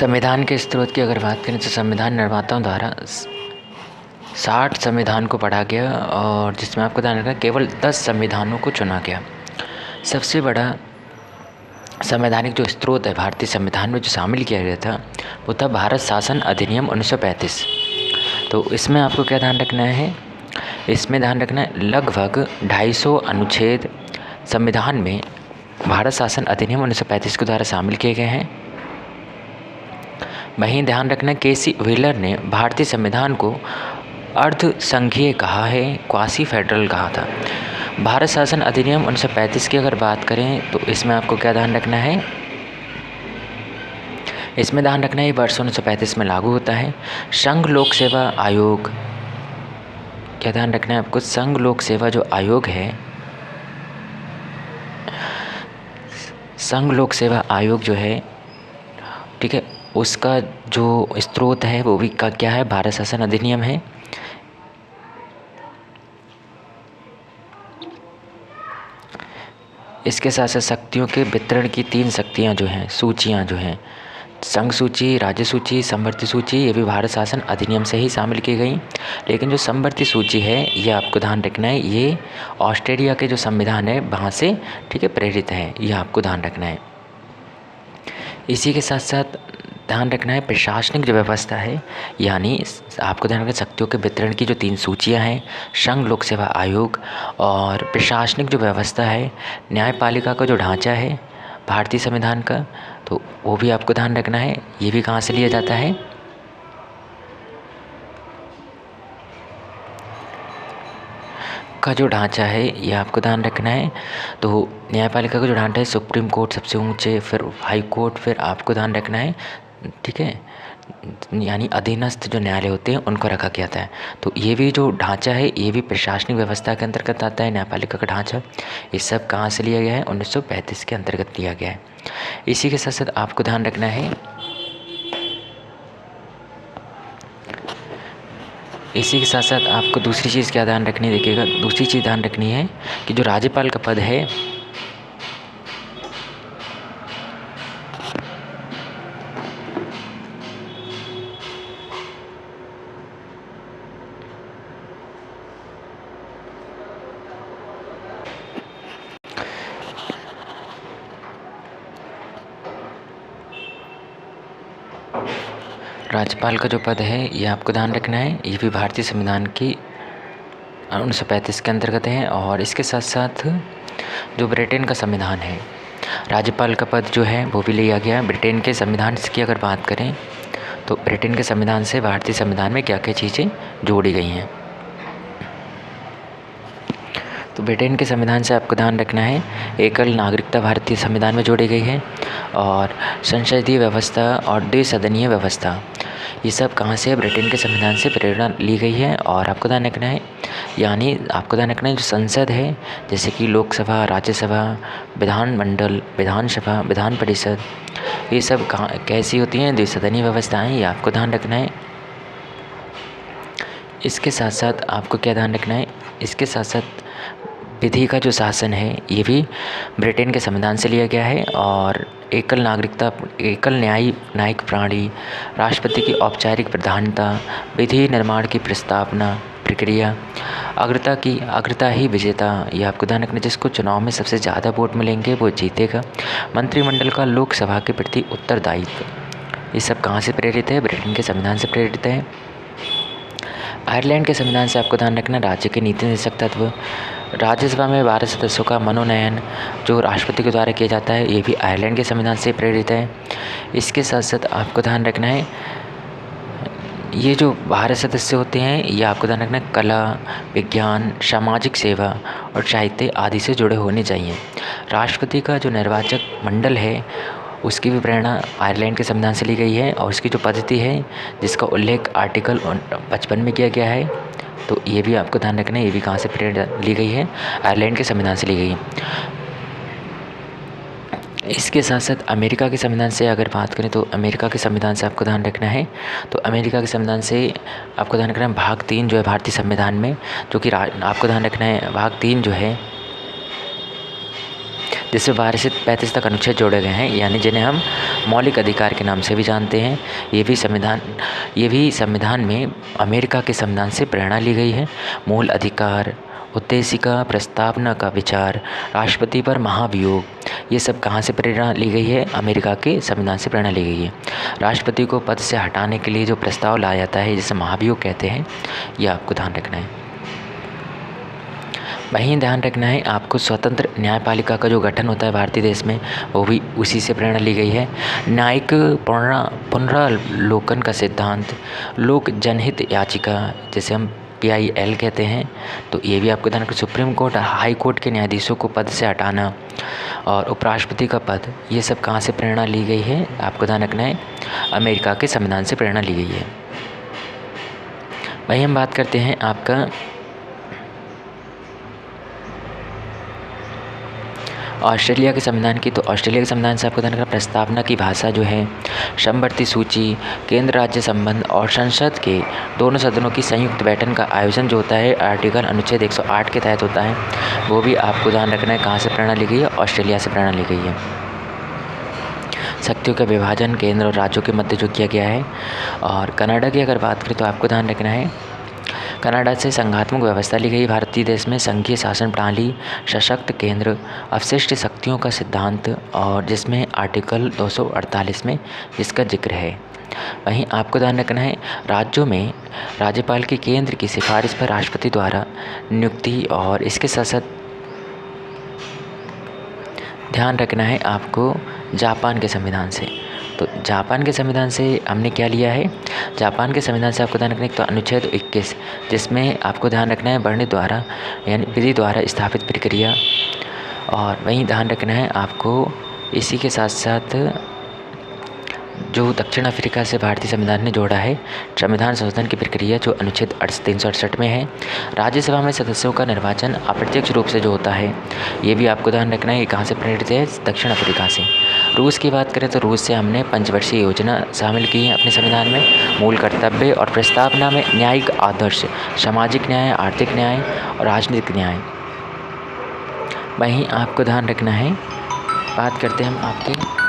संविधान के स्रोत की अगर बात करें तो संविधान निर्माताओं द्वारा 60 संविधान को पढ़ा गया और जिसमें आपको ध्यान रखना केवल 10 संविधानों को चुना गया। सबसे बड़ा संवैधानिक जो स्रोत है भारतीय संविधान में जो शामिल किया गया था वो था भारत शासन अधिनियम 1935। तो इसमें आपको क्या ध्यान रखना है, इसमें ध्यान रखना है लगभग 250 अनुच्छेद संविधान में भारत शासन अधिनियम 1935 के द्वारा शामिल किए गए हैं। वहीं ध्यान रखना केसी व्हीलर ने भारतीय संविधान को अर्ध संघीय कहा है, क्वासी फेडरल कहा था। भारत शासन अधिनियम 1935 की अगर बात करें तो इसमें आपको क्या ध्यान रखना है, इसमें ध्यान रखना है वर्ष 1935 में लागू होता है। संघ लोक सेवा आयोग, क्या ध्यान रखना है आपको, संघ लोक सेवा जो आयोग है, संघ लोक सेवा आयोग जो है, ठीक है, उसका जो स्रोत है वो भी का क्या है, भारत शासन अधिनियम है। इसके साथ साथ शक्तियों के वितरण की 3 शक्तियाँ जो हैं, सूचियाँ जो हैं, संघ सूची, राज्य सूची, समवर्ती सूची, ये भी भारत शासन अधिनियम से ही शामिल की गई। लेकिन जो समवर्ती सूची है ये आपको ध्यान रखना है, ये ऑस्ट्रेलिया के जो संविधान है वहाँ से, ठीक है, प्रेरित है, ये आपको ध्यान रखना है। इसी के साथ साथ ध्यान रखना है प्रशासनिक जो व्यवस्था है, यानी आपको ध्यान रखना शक्तियों के वितरण की जो 3 सूचियां हैं, संघ लोक सेवा आयोग, और प्रशासनिक जो व्यवस्था है, न्यायपालिका का जो ढांचा है भारतीय संविधान का, तो वो भी आपको ध्यान रखना है। ये भी कहाँ से लिया जाता है, का जो ढांचा है ये आपको ध्यान रखना है। तो न्यायपालिका का जो ढांचा है, सुप्रीम कोर्ट सबसे ऊंचे, फिर हाई कोर्ट, फिर आपको ध्यान रखना है, ठीक है, यानी अधीनस्थ जो न्यायालय होते हैं उनको रखा गया था। तो ये भी जो ढांचा है ये भी प्रशासनिक व्यवस्था के अंतर्गत आता है, न्यायपालिका का ढांचा। ये सब कहाँ से लिया गया है, 1935 के अंतर्गत लिया गया है। इसी के साथ साथ आपको ध्यान रखना है, इसी के साथ साथ आपको दूसरी चीज़ क्या ध्यान रखनी है, देखिएगा, दूसरी चीज़ ध्यान रखनी है कि जो राज्यपाल का पद है, राज्यपाल का जो पद है ये आपको ध्यान रखना है, ये भी भारतीय संविधान की 1935 के अंतर्गत है। और इसके साथ साथ जो ब्रिटेन का संविधान है, राज्यपाल का पद जो है वो भी लिया गया। ब्रिटेन के संविधान की अगर बात करें तो ब्रिटेन के संविधान से भारतीय संविधान में क्या क्या चीज़ें जोड़ी गई हैं, तो ब्रिटेन के संविधान से आपको ध्यान रखना है एकल नागरिकता भारतीय संविधान में जोड़ी गई है, और संसदीय व्यवस्था और द्विसदनीय व्यवस्था, ये सब कहाँ से है, ब्रिटेन के संविधान से प्रेरणा ली गई है। और आपको ध्यान रखना है, यानी आपको ध्यान रखना है जो संसद है, जैसे कि लोकसभा, राज्यसभा, विधानमंडल, विधानसभा, विधान परिषद, ये सब कहाँ कैसी होती हैं, द्विसदनीय व्यवस्थाएँ, ये आपको ध्यान रखना है। इसके साथ साथ आपको क्या ध्यान रखना है, इसके साथ साथ विधि का जो शासन है ये भी ब्रिटेन के संविधान से लिया गया है। और एकल नागरिकता, एकल न्यायिक प्रणाली, राष्ट्रपति की औपचारिक प्रधानता, विधि निर्माण की प्रस्तावना प्रक्रिया, अग्रता ही विजेता, ये आपको ध्यान रखना, जिसको चुनाव में सबसे ज़्यादा वोट मिलेंगे वो जीतेगा, मंत्रिमंडल का लोकसभा के प्रति उत्तरदायित्व, ये सब कहाँ से प्रेरित है, ब्रिटेन के संविधान से प्रेरित है। आयरलैंड के संविधान से आपको ध्यान रखना राज्य के नीति निर्देशक तत्व, राज्यसभा में 12 सदस्यों का मनोनयन जो राष्ट्रपति के द्वारा किया जाता है, ये भी आयरलैंड के संविधान से प्रेरित है। इसके साथ साथ आपको ध्यान रखना है ये जो 12 सदस्य होते हैं ये आपको ध्यान रखना है कला, विज्ञान, सामाजिक सेवा और साहित्य आदि से जुड़े होने चाहिए। राष्ट्रपति का जो निर्वाचक मंडल है उसकी भी प्रेरणा आयरलैंड के संविधान से ली गई है, और उसकी जो पद्धति है जिसका उल्लेख आर्टिकल 55 में किया गया है, तो ये भी आपको ध्यान रखना है, ये भी कहाँ से प्रेरणा ली गई है, आयरलैंड के संविधान से ली गई है। इसके साथ साथ अमेरिका के संविधान से अगर बात करें तो अमेरिका के संविधान से आपको ध्यान रखना है, तो अमेरिका के संविधान से आपको ध्यान रखना है भाग 3 जो है भारतीय संविधान में, जो कि आपको ध्यान रखना है भाग 3 जो है जिसमें 12 से 35 तक अनुच्छेद जोड़े गए हैं, यानी जिन्हें हम मौलिक अधिकार के नाम से भी जानते हैं। ये भी संविधान में अमेरिका के संविधान से प्रेरणा ली गई है। मूल अधिकार, उद्देशिका, प्रस्तावना का विचार, राष्ट्रपति पर महाभियोग, ये सब कहाँ से प्रेरणा ली गई है? अमेरिका के संविधान से प्रेरणा ली गई है। राष्ट्रपति को पद से हटाने के लिए जो प्रस्ताव लाया जाता है, जिसे महाभियोग कहते हैं, ये आपको ध्यान रखना है। वहीं ध्यान रखना है आपको स्वतंत्र न्यायपालिका का जो गठन होता है भारतीय देश में, वो भी उसी से प्रेरणा ली गई है। न्यायिक पुनरावलोकन का सिद्धांत, लोक जनहित याचिका, जैसे हम PIL कहते हैं, तो ये भी आपको ध्यान रखना। सुप्रीम कोर्ट, हाई कोर्ट के न्यायाधीशों को पद से हटाना और उपराष्ट्रपति का पद, ये सब कहाँ से प्रेरणा ली गई है? आपको ध्यान रखना है अमेरिका के संविधान से प्रेरणा ली गई है। वहीं हम बात करते हैं आपका ऑस्ट्रेलिया के संविधान की। तो ऑस्ट्रेलिया के संविधान से आपको ध्यान रखना, प्रस्तावना की भाषा जो है, समवर्ती सूची, केंद्र राज्य संबंध और संसद के दोनों सदनों की संयुक्त बैठक का आयोजन जो होता है आर्टिकल अनुच्छेद 108 के तहत होता है, वो भी आपको ध्यान रखना है कहाँ से प्रेरणा ली गई है? ऑस्ट्रेलिया से प्रेरणा ली गई है। शक्तियों का विभाजन केंद्र और राज्यों के मध्य जो किया गया है। और कनाडा की अगर बात करें तो आपको ध्यान रखना है कनाडा से संघात्मक व्यवस्था ली गई। भारतीय देश में संघीय शासन प्रणाली, सशक्त केंद्र, अवशिष्ट शक्तियों का सिद्धांत, और जिसमें आर्टिकल 248 में इसका जिक्र है। वहीं आपको ध्यान रखना है राज्यों में राज्यपाल की केंद्र की सिफारिश पर राष्ट्रपति द्वारा नियुक्ति, और इसके साथ साथ ध्यान रखना है आपको जापान के संविधान से। तो जापान के संविधान से हमने क्या लिया है? जापान के संविधान से आपको ध्यान रखना है तो अनुच्छेद 21, जिसमें आपको ध्यान रखना है वर्णित द्वारा यानी विधि द्वारा स्थापित प्रक्रिया। और वहीं ध्यान रखना है आपको इसी के साथ साथ जो दक्षिण अफ्रीका से भारतीय संविधान ने जोड़ा है संविधान संशोधन की प्रक्रिया, जो अनुच्छेद 368 में है। राज्यसभा में सदस्यों का निर्वाचन अप्रत्यक्ष रूप से जो होता है, ये भी आपको ध्यान रखना है कि कहाँ से प्रेरित है? दक्षिण अफ्रीका से। रूस की बात करें तो रूस से हमने पंचवर्षीय योजना शामिल की है अपने संविधान में। मूल कर्तव्य और प्रस्तावना में न्यायिक आदर्श, सामाजिक न्याय, आर्थिक न्याय और राजनीतिक न्याय। वहीं आपको ध्यान रखना है, बात करते हैं हम आपके